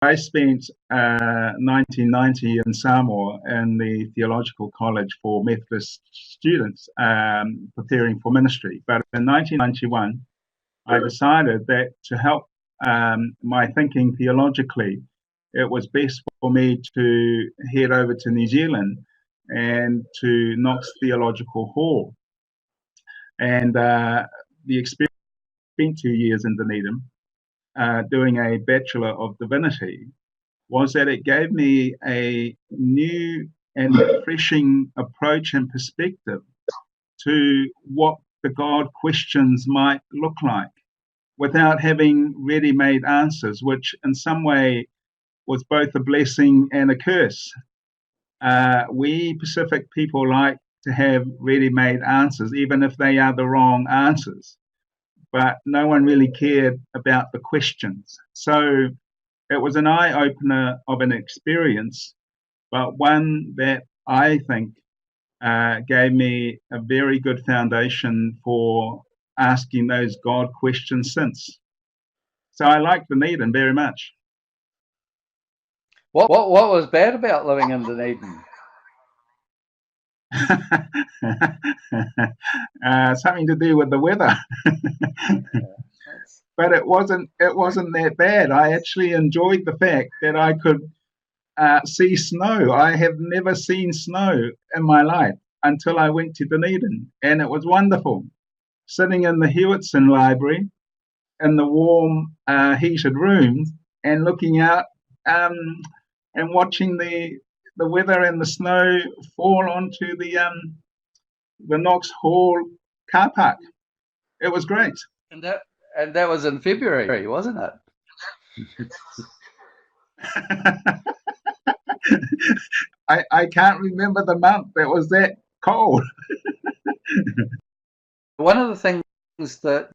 I spent 1990 in Samoa in the Theological College for Methodist students preparing for ministry. But in 1991, I decided that to help my thinking theologically, it was best for me to head over to New Zealand and to Knox Theological Hall. And the experience spent 2 years in Dunedin doing a Bachelor of Divinity was that it gave me a new and refreshing approach and perspective to what the God questions might look like without having ready-made answers, which in some way was both a blessing and a curse. We Pacific people like to have ready-made answers, even if they are the wrong answers. But no one really cared about the questions. So it was an eye-opener of an experience, but one that I think gave me a very good foundation for asking those God questions since. So I like Dunedin very much. What was bad about living in Dunedin? Something to do with the weather. But it wasn't that bad. I actually enjoyed the fact that I could see snow. I have never seen snow in my life until I went to Dunedin, and it was wonderful. Sitting in the Hewitson Library in the warm, heated rooms and looking out and watching the weather and the snow fall onto the Knox Hall car park. It was great. And that was in February, wasn't it? I can't remember the month that was that cold. One of the things that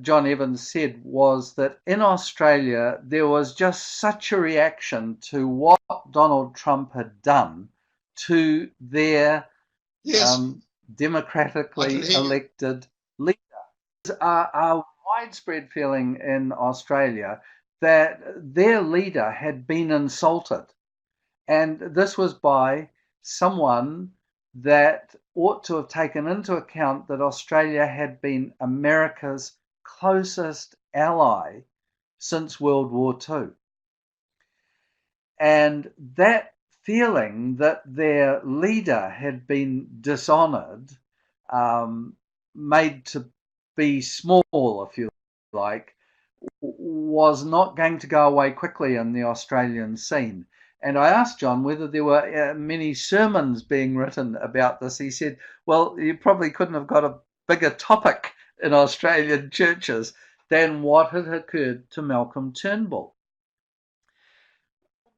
John Evans said was that in Australia there was just such a reaction to what Donald Trump had done to their democratically elected leader. A widespread feeling in Australia that their leader had been insulted. And this was by someone that ought to have taken into account that Australia had been America's closest ally since World War II. And that feeling that their leader had been dishonored, made to be small, if you like, was not going to go away quickly in the Australian scene. And I asked John whether there were many sermons being written about this. He said, well, you probably couldn't have got a bigger topic in Australian churches than what had occurred to Malcolm Turnbull.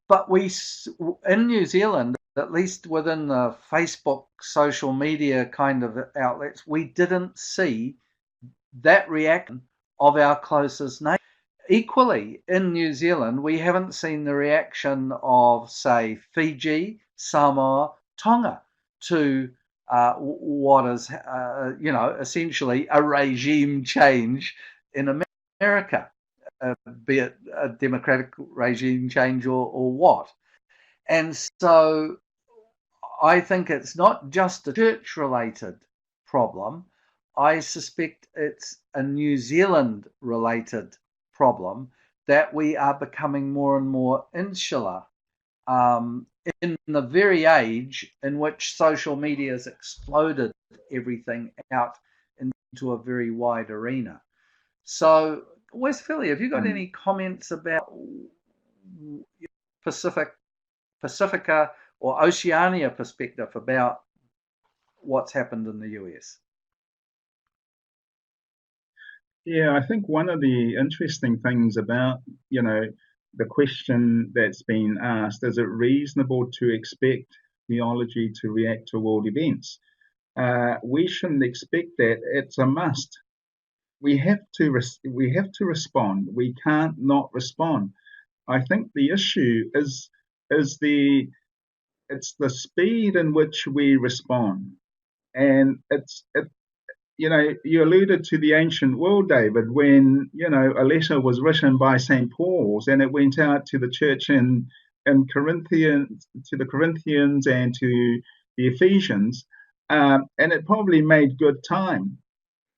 But in New Zealand, at least within the Facebook social media kind of outlets, we didn't see that reaction of our closest neighbour. Equally, in New Zealand, we haven't seen the reaction of, say, Fiji, Samoa, Tonga to what is, essentially a regime change in America, be it a democratic regime change or what. And so I think it's not just a church-related problem. I suspect it's a New Zealand-related problem that we are becoming more and more insular in the very age in which social media has exploded everything out into a very wide arena. So, West Philly, have you got any comments about Pacifica or Oceania perspective about what's happened in the US? Yeah, I think one of the interesting things about, the question that's been asked, is it reasonable to expect theology to react to world events? We shouldn't expect that. It's a must. We have to respond. We can't not respond. I think the issue is the speed in which we respond, and you alluded to the ancient world, David, when, a letter was written by St. Paul's and it went out to the church in Corinthians, to the Corinthians and to the Ephesians, and it probably made good time.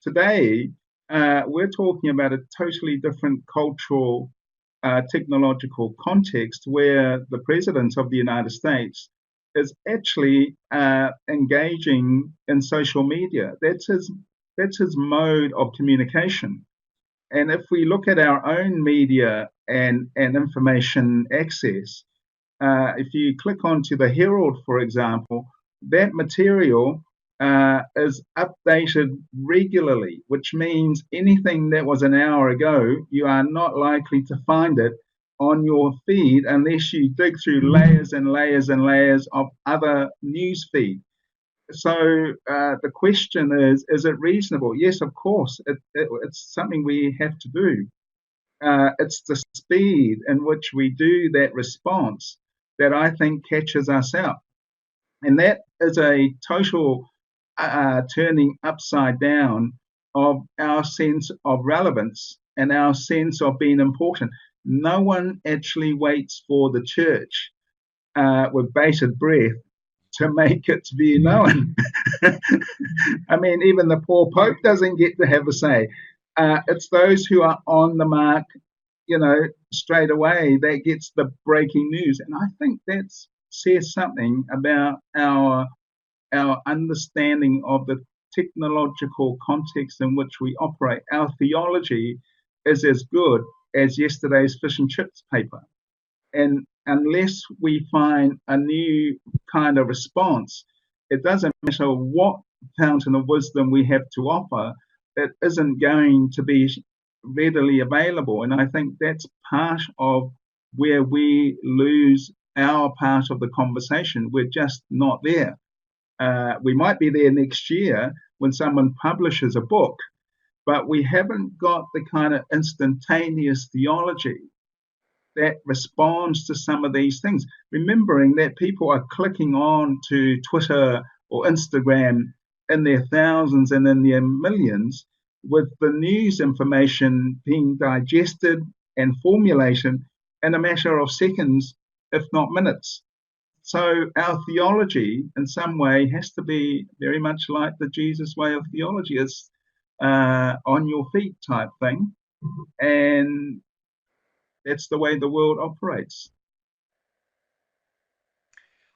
Today, we're talking about a totally different cultural, technological context where the President of the United States is actually engaging in social media. That's his mode of communication. And if we look at our own media and information access, if you click onto the Herald, for example, that material is updated regularly, which means anything that was an hour ago, you are not likely to find it on your feed unless you dig through layers and layers and layers of other news feed. So the question is it reasonable? Yes, of course, it's something we have to do. It's the speed in which we do that response that I think catches us out. And that is a total turning upside down of our sense of relevance and our sense of being important. No one actually waits for the church with bated breath to make it to be known. I mean, even the poor Pope doesn't get to have a say. It's those who are on the mark, straight away that gets the breaking news. And I think that says something about our understanding of the technological context in which we operate. Our theology is as good as yesterday's fish and chips paper. And unless we find a new kind of response, it doesn't matter what fountain of wisdom we have to offer, it isn't going to be readily available. And I think that's part of where we lose our part of the conversation. We're just not there. We might be there next year when someone publishes a book, but we haven't got the kind of instantaneous theology that responds to some of these things. Remembering that people are clicking on to Twitter or Instagram in their thousands and in their millions, with the news information being digested and formulated in a matter of seconds, if not minutes. So our theology, in some way, has to be very much like the Jesus way of theology, is on your feet type thing. And that's the way the world operates.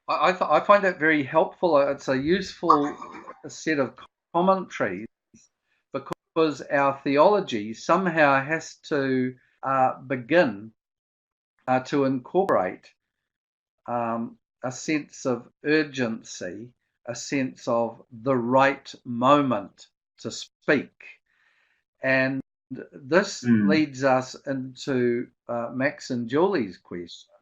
I find that very helpful. It's a useful set of commentaries because our theology somehow has to begin to incorporate a sense of urgency, a sense of the right moment to speak. And this leads us into Max and Julie's question.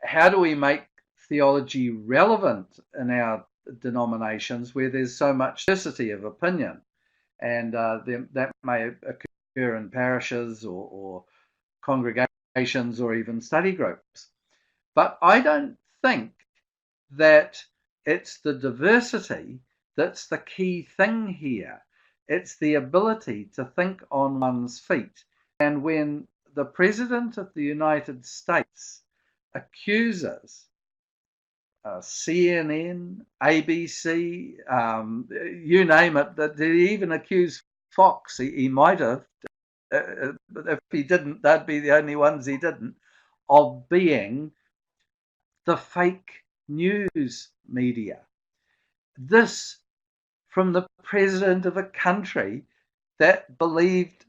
How do we make theology relevant in our denominations where there's so much diversity of opinion? And that may occur in parishes or congregations or even study groups. But I don't think that it's the diversity that's the key thing here. It's the ability to think on one's feet. And when the President of the United States accuses CNN, ABC, you name it, that he even accused Fox, he might have, if he didn't, they'd be the only ones he didn't, of being the fake news media. This from the president of a country that believed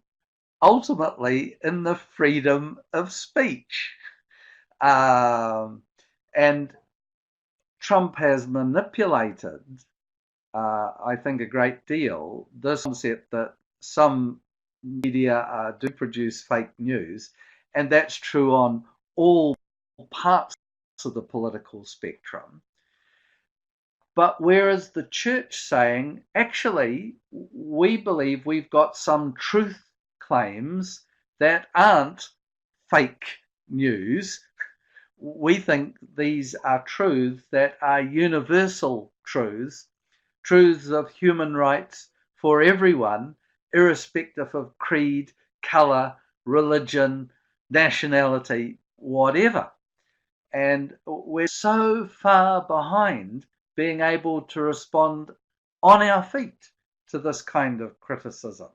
ultimately in the freedom of speech. And Trump has manipulated, I think, a great deal this concept that some media do produce fake news, and that's true on all parts of the political spectrum. But whereas the church saying, actually, we believe we've got some truth claims that aren't fake news. We think these are truths that are universal truths, truths of human rights for everyone, irrespective of creed, colour, religion, nationality, whatever. And we're so far behind being able to respond on our feet to this kind of criticism.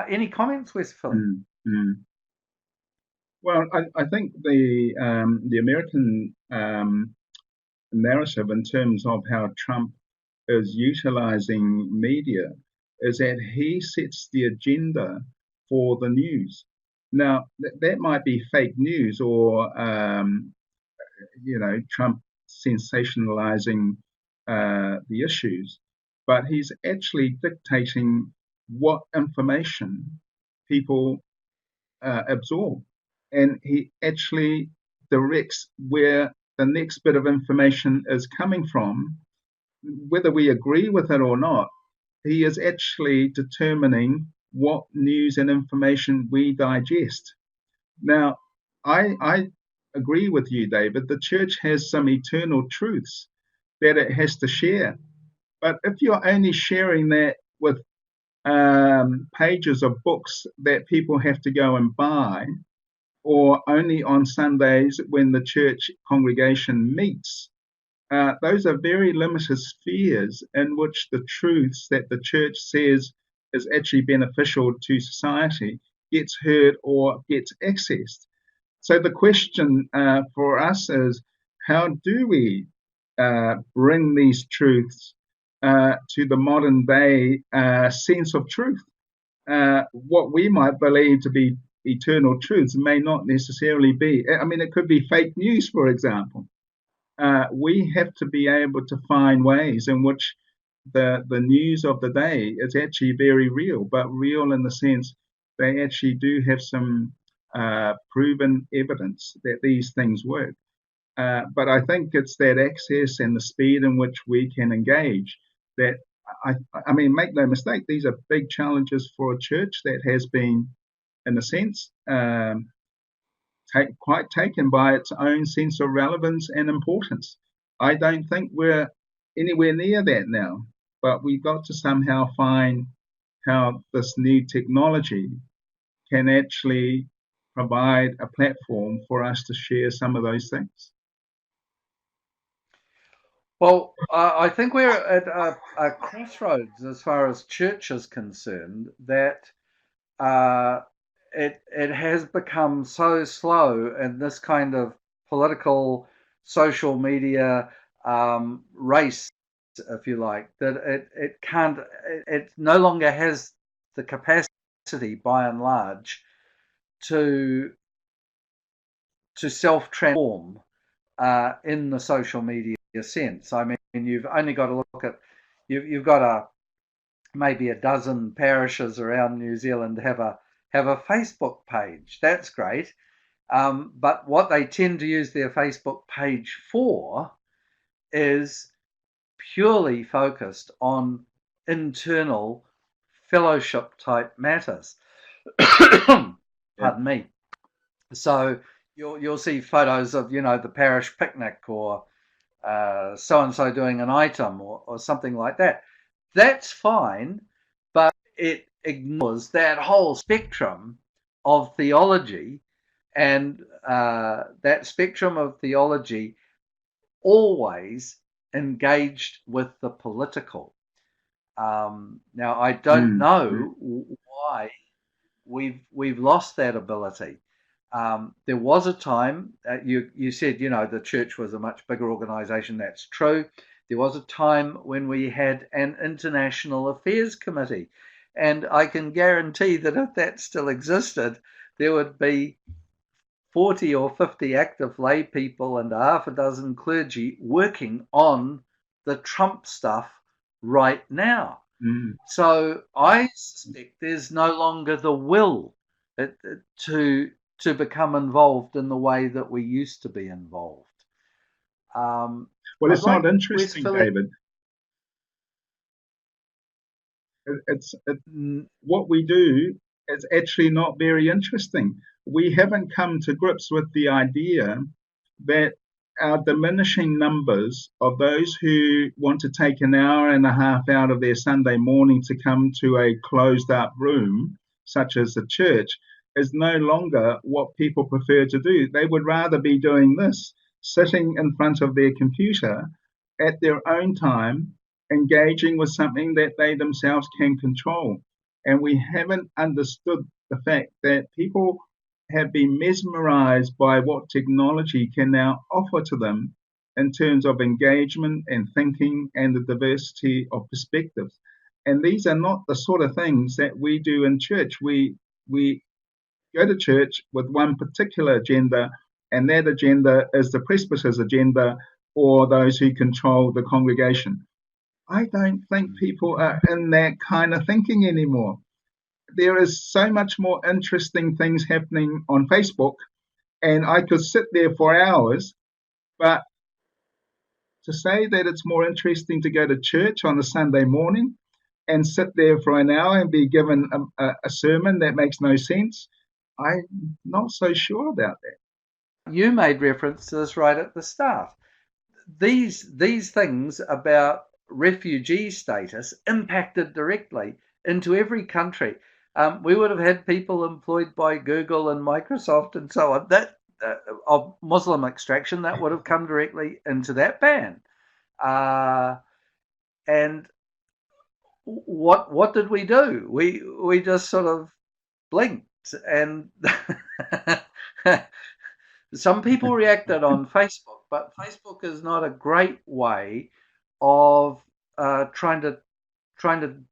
Any comments, Wes Philip? Well, I think the American narrative in terms of how Trump is utilizing media is that he sets the agenda for the news. Now, that might be fake news or, Trump sensationalizing the issues, but he's actually dictating what information people absorb. And he actually directs where the next bit of information is coming from, whether we agree with it or not. He is actually determining what news and information we digest. Now, I agree with you, David. The church has some eternal truths that it has to share. But if you're only sharing that with pages of books that people have to go and buy, or only on Sundays when the church congregation meets, those are very limited spheres in which the truths that the church says is actually beneficial to society gets heard or gets accessed. So the question for us is, how do we bring these truths to the modern day sense of truth? What we might believe to be eternal truths may not necessarily be. I mean, it could be fake news, for example. We have to be able to find ways in which the news of the day is actually very real, but real in the sense they actually do have some proven evidence that these things work. But I think it's that access and the speed in which we can engage that, I mean, make no mistake, these are big challenges for a church that has been, in a sense, quite taken by its own sense of relevance and importance. I don't think we're anywhere near that now, but we've got to somehow find how this new technology can actually provide a platform for us to share some of those things. Well, I think we're at a crossroads as far as church is concerned, that it has become so slow in this kind of political, social media race, if you like, that it no longer has the capacity, by and large, to self-transform in the social media sense. I mean, you've only got to look at, you've got maybe a dozen parishes around New Zealand have a Facebook page. That's great. But what they tend to use their Facebook page for is purely focused on internal fellowship type matters. Pardon me. So you'll see photos of, the parish picnic, or so-and-so doing an item, or something like that. That's fine, but it ignores that whole spectrum of theology, and that spectrum of theology always engaged with the political. Now, I don't know why we've lost that ability. There was a time, you said, the church was a much bigger organization. That's true. There was a time when we had an international affairs committee, and I can guarantee that if that still existed, there would be 40 or 50 active lay people and half a dozen clergy working on the Trump stuff right now. So I suspect there's no longer the will to become involved in the way that we used to be involved. Well, it's not interesting, David. It's what we do is actually not very interesting. We haven't come to grips with the idea that our diminishing numbers of those who want to take an hour and a half out of their Sunday morning to come to a closed up room, such as the church, is no longer what people prefer to do. They would rather be doing this, sitting in front of their computer at their own time, engaging with something that they themselves can control. And we haven't understood the fact that people have been mesmerized by what technology can now offer to them in terms of engagement and thinking and the diversity of perspectives. And these are not the sort of things that we do in church. We go to church with one particular agenda, and that agenda is the presbyter's agenda or those who control the congregation. I don't think people are in that kind of thinking anymore. There is so much more interesting things happening on Facebook, and I could sit there for hours, but to say that it's more interesting to go to church on a Sunday morning and sit there for an hour and be given a sermon that makes no sense, I'm not so sure about that. You made reference to this right at the start. These things about refugee status impacted directly into every country. We would have had people employed by Google and Microsoft and so on that of Muslim extraction that would have come directly into that ban. And what did we do? We just sort of blinked, and some people reacted on Facebook, but Facebook is not a great way of trying to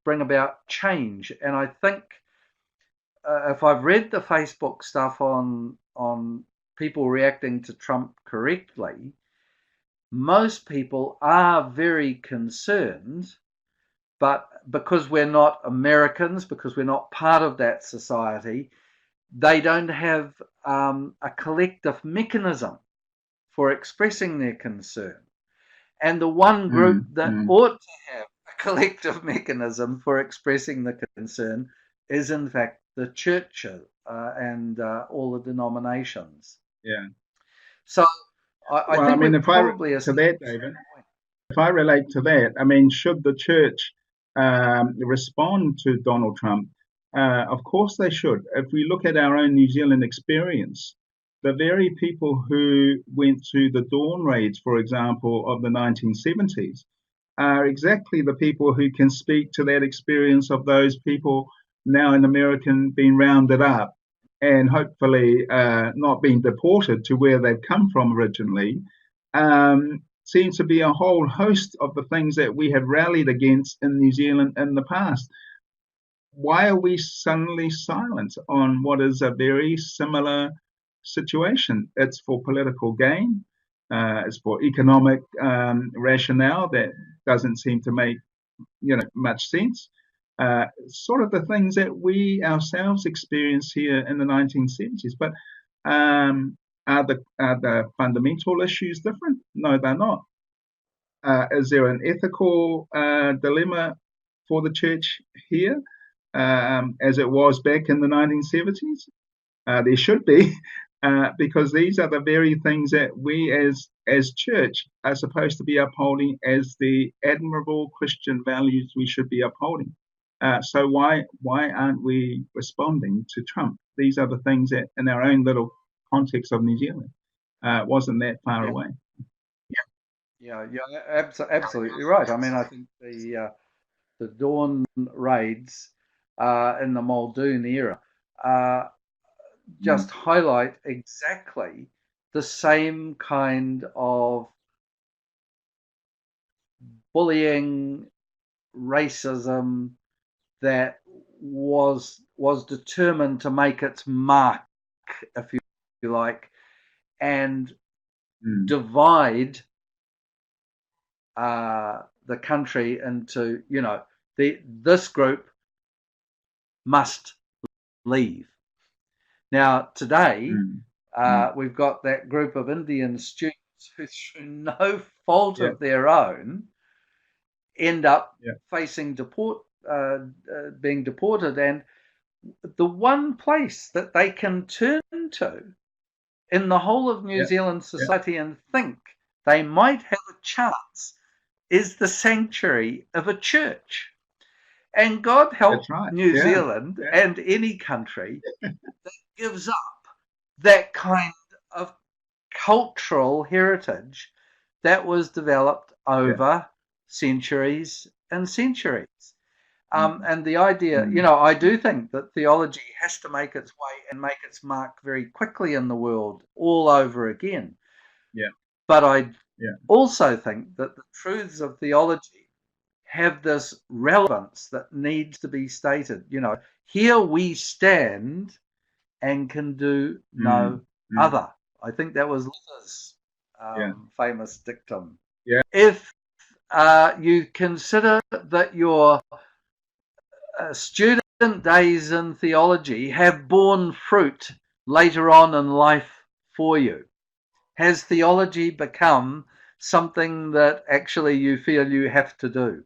bring about change. And I think if I've read the Facebook stuff on people reacting to Trump correctly, most people are very concerned, but because we're not Americans, because we're not part of that society, they don't have a collective mechanism for expressing their concern. And the one group that ought to have a collective mechanism for expressing the concern is, in fact, the churches and all the denominations. Yeah. So I think if probably to that, David, if I relate to that, I mean, should the church respond to Donald Trump? Of course they should. If we look at our own New Zealand experience, the very people who went to the dawn raids, for example, of the 1970s, are exactly the people who can speak to that experience of those people now in America being rounded up and hopefully not being deported to where they've come from originally. Seems to be a whole host of the things that we have rallied against in New Zealand in the past. Why are we suddenly silent on what is a very similar situation? It's for political gain. It's for economic rationale that doesn't seem to make much sense. Sort of the things that we ourselves experienced here in the 1970s. But are the fundamental issues different? No, they're not. Is there an ethical dilemma for the church here, as it was back in the 1970s? There should be, because these are the very things that we as church are supposed to be upholding as the admirable Christian values we should be upholding. So why aren't we responding to Trump? These are the things that in our own little context of New Zealand wasn't that far away. Yeah, absolutely right. I mean, I think the dawn raids in the Muldoon era just highlight exactly the same kind of bullying, racism that was determined to make its mark, if you like, and divide the country into, this group must leave. Now, today, we've got that group of Indian students who, through no fault of their own, end up facing being deported. And the one place that they can turn to in the whole of New Zealand society and think they might have a chance is the sanctuary of a church. And God help New Zealand and any country that gives up that kind of cultural heritage that was developed over centuries and centuries. And the idea, I do think that theology has to make its way and make its mark very quickly in the world all over again. But I also think that the truths of theology have this relevance that needs to be stated. Here we stand and can do no other. I think that was Luther's famous dictum. If you consider that your student days in theology have borne fruit later on in life for you, has theology become something that actually you feel you have to do?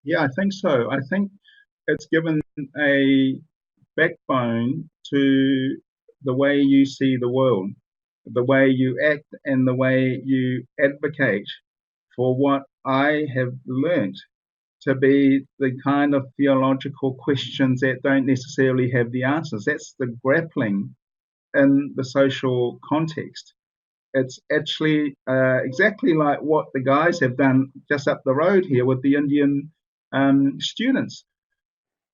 Yeah, I think so. I think it's given a backbone to the way you see the world, the way you act, and the way you advocate for what I have learnt to be the kind of theological questions that don't necessarily have the answers. That's the grappling in the social context. It's actually exactly like what the guys have done just up the road here with the Indian students.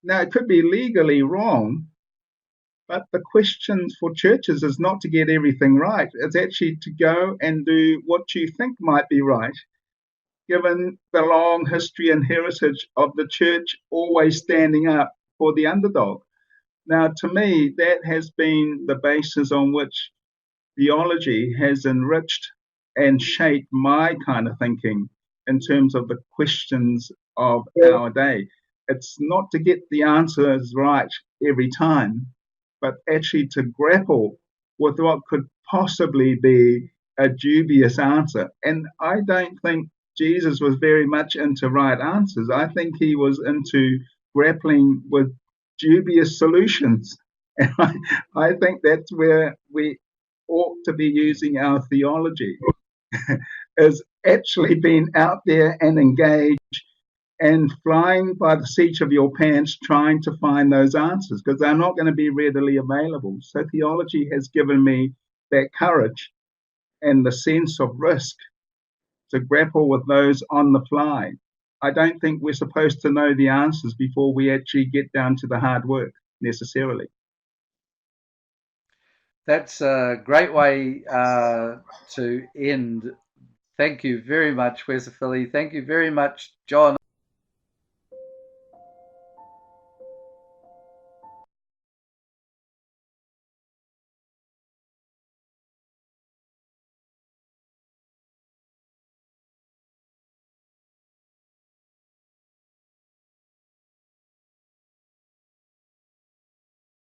Now, it could be legally wrong, but the question for churches is not to get everything right. It's actually to go and do what you think might be right, given the long history and heritage of the church always standing up for the underdog. Now, to me, that has been the basis on which theology has enriched and shaped my kind of thinking in terms of the questions of our day. It's not to get the answers right every time, but actually to grapple with what could possibly be a dubious answer. And I don't think Jesus was very much into right answers. I think he was into grappling with dubious solutions. And I think that's where we ought to be using our theology, is actually being out there and engaged and flying by the seat of your pants trying to find those answers, because they're not going to be readily available. So theology has given me that courage and the sense of risk to grapple with those on the fly. I don't think we're supposed to know the answers before we actually get down to the hard work necessarily. That's a great way to end. Thank you very much, Wesley. Thank you very much, John.